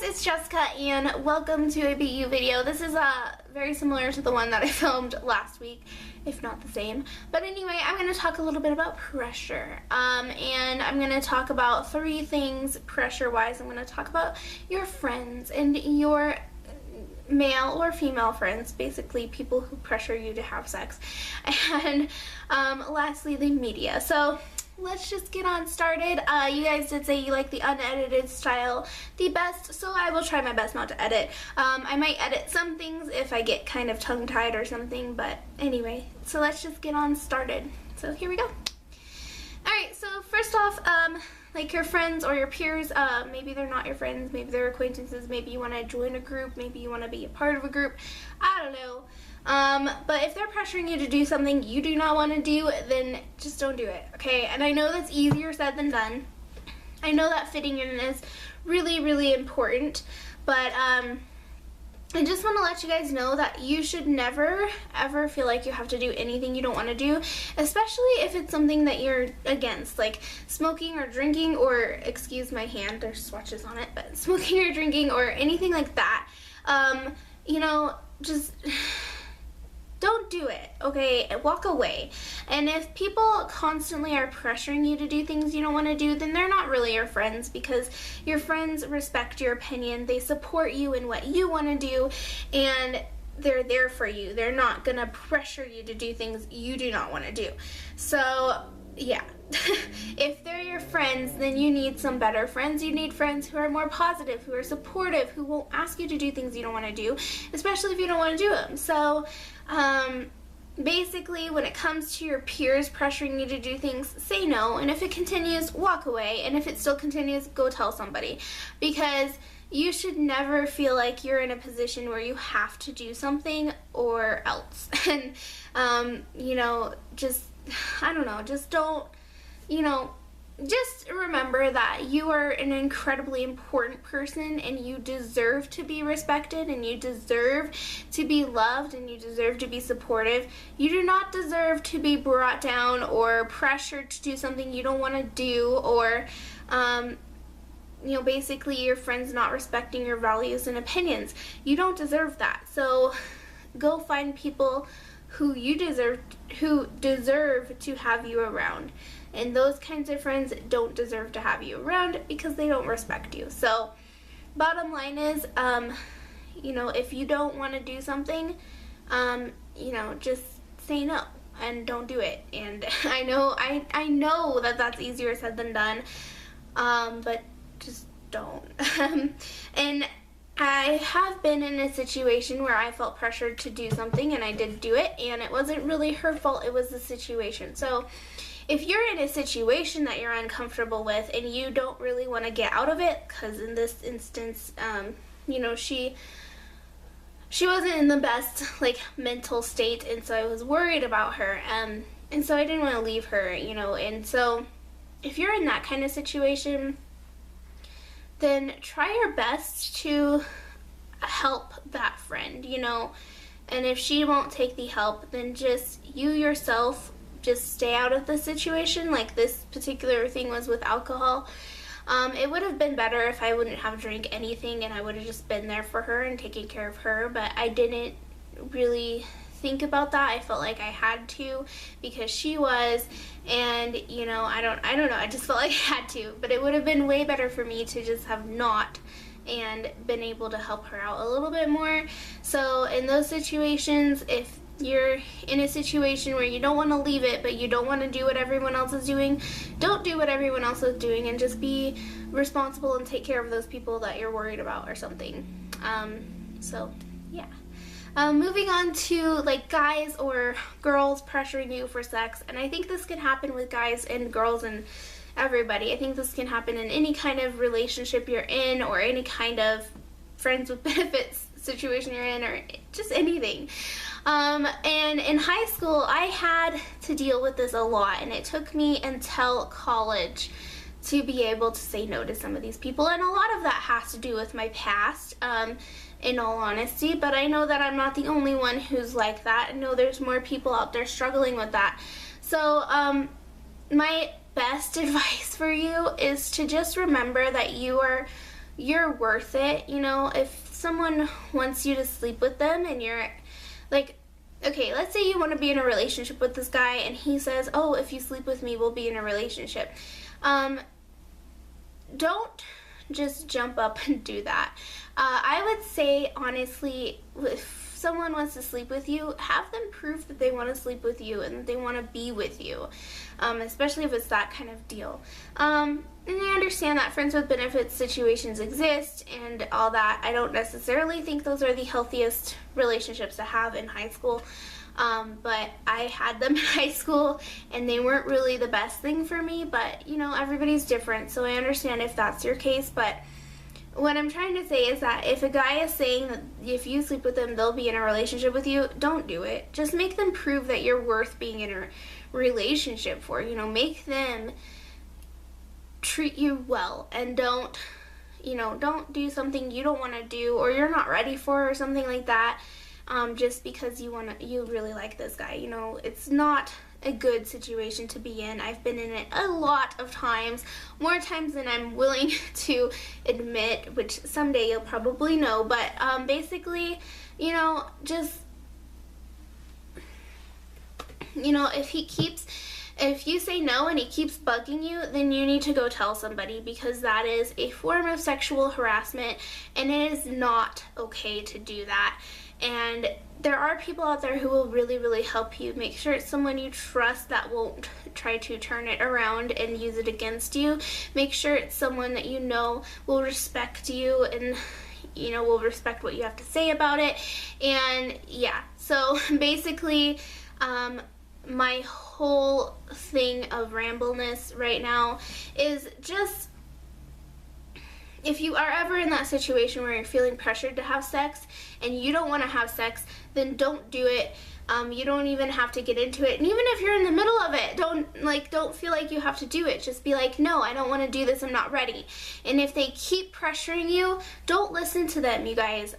it's Jessica and welcome to a BU video. This is very similar to the one that I filmed last week, if not the same. But anyway, I'm going to talk a little bit about pressure. And I'm going to talk about 3 things pressure-wise. I'm going to talk about your friends and your male or female friends, basically people who pressure you to have sex. And lastly, the media. So let's just get on started. You guys did say you like the unedited style the best, so I will try my best not to edit. I might edit some things if I get kind of tongue-tied or something, but anyway, so let's just get on started. So here we go. Alright, so first off, like your friends or your peers, maybe they're not your friends, maybe they're acquaintances, maybe you want to join a group, maybe you want to be a part of a group, I don't know. But if they're pressuring you to do something you do not want to do, then just don't do it, okay? And I know that's easier said than done. I know that fitting in is really, really important, but I just want to let you guys know that you should never, ever feel like you have to do anything you don't want to do, especially if it's something that you're against, like smoking or drinking or, excuse my hand, there's swatches on it, but smoking or drinking or anything like that. You know, just don't do it, okay? Walk away. And if people constantly are pressuring you to do things you don't want to do, then they're not really your friends, because your friends respect your opinion, they support you in what you want to do, and they're there for you. They're not gonna pressure you to do things you do not want to do. So, yeah. If they're your friends, then you need some better friends. You need friends who are more positive, who are supportive, who won't ask you to do things you don't want to do, especially if you don't want to do them. So, basically, when it comes to your peers pressuring you to do things, say no, and if it continues, walk away, and if it still continues, go tell somebody, because you should never feel like you're in a position where you have to do something or else. And, you know, just, I don't know, just don't, you know, just remember that you are an incredibly important person and you deserve to be respected and you deserve to be loved and you deserve to be supportive. You do not deserve to be brought down or pressured to do something you don't want to do, or you know, basically your friends not respecting your values and opinions. You don't deserve that. So go find people who deserve to have you around. And those kinds of friends don't deserve to have you around because they don't respect you. So, bottom line is, you know, if you don't want to do something, you know, just say no and don't do it. And I know that that's easier said than done, but just don't. And I have been in a situation where I felt pressured to do something and I did do it, and it wasn't really her fault, it was the situation. So if you're in a situation that you're uncomfortable with and you don't really want to get out of it, because in this instance, you know, she wasn't in the best, like, mental state, and so I was worried about her, and so I didn't want to leave her, you know. And so if you're in that kind of situation, then try your best to help that friend, you know. And if she won't take the help, then just you yourself just stay out of the situation. Like this particular thing was with alcohol. It would have been better if I wouldn't have drank anything and I would have just been there for her and taken care of her, but I didn't really think about that. I felt like I had to because she was, and you know, I don't know, I just felt like I had to, but it would have been way better for me to just have not and been able to help her out a little bit more. So in those situations, if you're in a situation where you don't want to leave it, but you don't want to do what everyone else is doing, don't do what everyone else is doing, and just be responsible and take care of those people that you're worried about or something. So yeah. Moving on to, like, guys or girls pressuring you for sex, and I think this can happen with guys and girls and everybody. I think this can happen in any kind of relationship you're in, or any kind of friends with benefits situation you're in, or just anything. And in high school, I had to deal with this a lot, and it took me until college to be able to say no to some of these people, and a lot of that has to do with my past, in all honesty, but I know that I'm not the only one who's like that. I know there's more people out there struggling with that. So, my best advice for you is to just remember that you are you're worth it. You know, if someone wants you to sleep with them and you're like, okay, let's say you want to be in a relationship with this guy and he says, oh, if you sleep with me, we'll be in a relationship. Don't just jump up and do that. I would say, honestly, if someone wants to sleep with you, have them prove that they want to sleep with you and that they want to be with you, especially if it's that kind of deal. And I understand that friends with benefits situations exist and all that. I don't necessarily think those are the healthiest relationships to have in high school. But I had them in high school and they weren't really the best thing for me, but you know, everybody's different, so I understand if that's your case. But what I'm trying to say is that if a guy is saying that if you sleep with them, they'll be in a relationship with you, don't do it. Just make them prove that you're worth being in a relationship for. You know, make them treat you well, and don't do something you don't want to do or you're not ready for or something like that. Just because you really like this guy. You know, it's not a good situation to be in. I've been in it a lot of times, more times than I'm willing to admit, which someday you'll probably know. But basically, you know, just, you know, if you say no and he keeps bugging you, then you need to go tell somebody, because that is a form of sexual harassment and it is not okay to do that. And there are people out there who will really, really help you. Make sure it's someone you trust that won't try to turn it around and use it against you. Make sure it's someone that you know will respect you and, you know, will respect what you have to say about it. And yeah, so basically, my whole thing of rambleness right now is just, if you are ever in that situation where you're feeling pressured to have sex and you don't want to have sex, then don't do it. You don't even have to get into it. And even if you're in the middle of it, don't feel like you have to do it. Just be like, no, I don't want to do this. I'm not ready. And if they keep pressuring you, don't listen to them, you guys.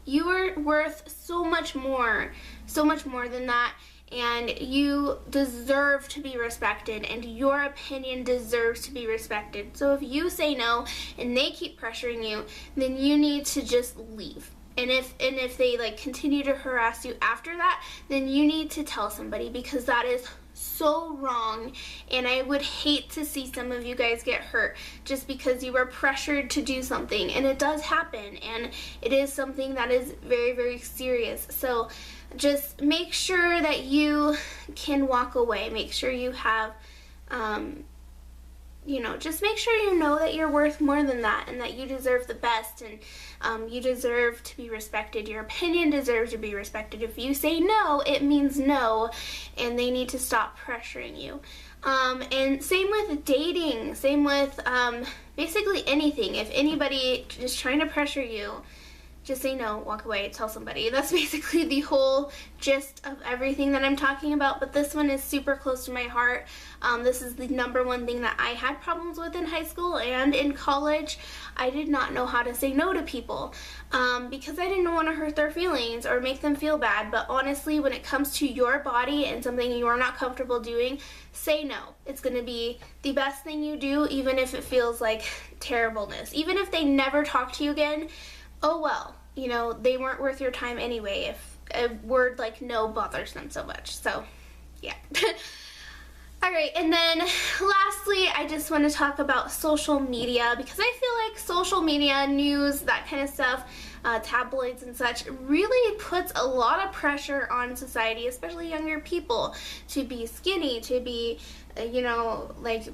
You are worth so much more than that. And you deserve to be respected, and your opinion deserves to be respected. So if you say no and they keep pressuring you, then you need to just leave. And if they like continue to harass you after that, then you need to tell somebody, because that is so wrong. And I would hate to see some of you guys get hurt just because you were pressured to do something. And it does happen, and it is something that is very, very serious. So just make sure that you can walk away. Make sure you have, just make sure you know that you're worth more than that, and that you deserve the best, and you deserve to be respected. Your opinion deserves to be respected. If you say no, it means no, and they need to stop pressuring you. And same with dating, same with basically anything. If anybody is trying to pressure you, just say no, walk away, tell somebody. That's basically the whole gist of everything that I'm talking about, but this one is super close to my heart. This is the number one thing that I had problems with in high school and in college. I did not know how to say no to people because I didn't want to hurt their feelings or make them feel bad. But honestly, when it comes to your body and something you are not comfortable doing, say no. It's going to be the best thing you do, even if it feels like terribleness. Even if they never talk to you again, oh well, they weren't worth your time anyway if a word like no bothers them so much. So, yeah. Alright, and then lastly, I just want to talk about social media, because I feel like social media, news, that kind of stuff, tabloids and such, really puts a lot of pressure on society, especially younger people, to be skinny, to be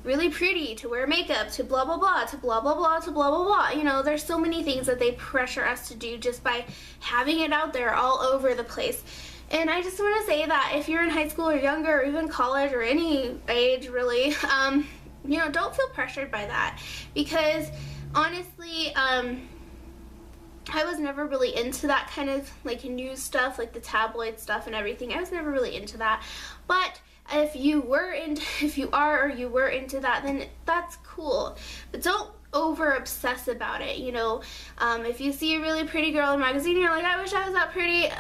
really pretty, to wear makeup, to blah, blah, blah, to blah, blah, blah, to blah, blah, blah. There's so many things that they pressure us to do just by having it out there all over the place. And I just want to say that if you're in high school or younger, or even college, or any age, really, don't feel pressured by that. Because, honestly, I was never really into that kind of, news stuff, the tabloid stuff and everything. I was never really into that. But if you were into that, then that's cool. But don't over obsess about it, If you see a really pretty girl in a magazine, you're like, I wish I was that pretty,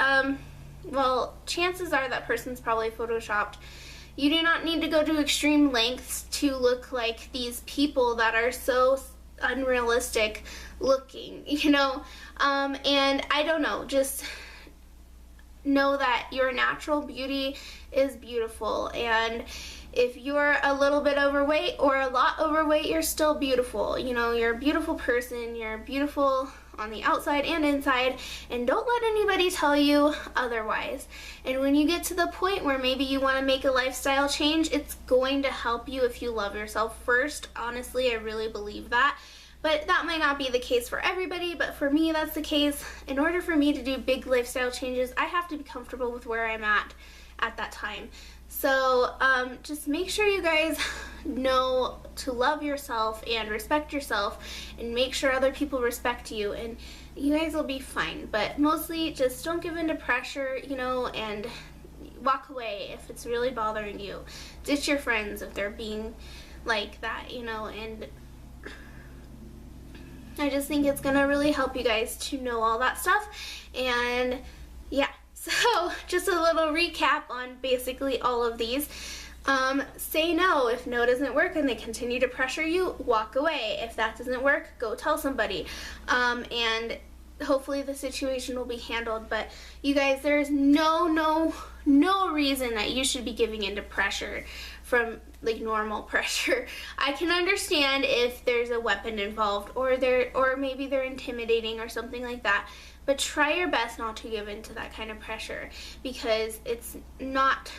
well, chances are that person's probably photoshopped. You do not need to go to extreme lengths to look like these people that are so unrealistic looking, you know. And I don't know, just know that your natural beauty is beautiful, and if you're a little bit overweight or a lot overweight, you're still beautiful. You know, you're a beautiful person, you're beautiful on the outside and inside, and don't let anybody tell you otherwise. And when you get to the point where maybe you want to make a lifestyle change, it's going to help you if you love yourself first. Honestly, I really believe that. But that might not be the case for everybody, but for me, that's the case. In order for me to do big lifestyle changes, I have to be comfortable with where I'm at that time. So just make sure you guys know to love yourself and respect yourself, and make sure other people respect you, and you guys will be fine. But mostly just don't give in to pressure, you know, and walk away if it's really bothering you. Ditch your friends if they're being like that, you know, and I just think it's gonna really help you guys to know all that stuff. And yeah, so just a little recap on basically all of these. Say no. If no doesn't work and they continue to pressure you, walk away. If that doesn't work, go tell somebody. And hopefully the situation will be handled. But you guys, there's no reason that you should be giving into pressure from like normal pressure. I can understand if there's a weapon involved, or maybe they're intimidating or something like that. But try your best not to give into that kind of pressure, because it's not,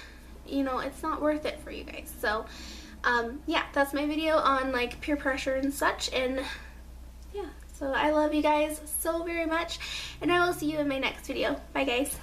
you know, it's not worth it for you guys. So yeah, that's my video on like peer pressure and such. And yeah, so I love you guys so very much, and I will see you in my next video. Bye guys.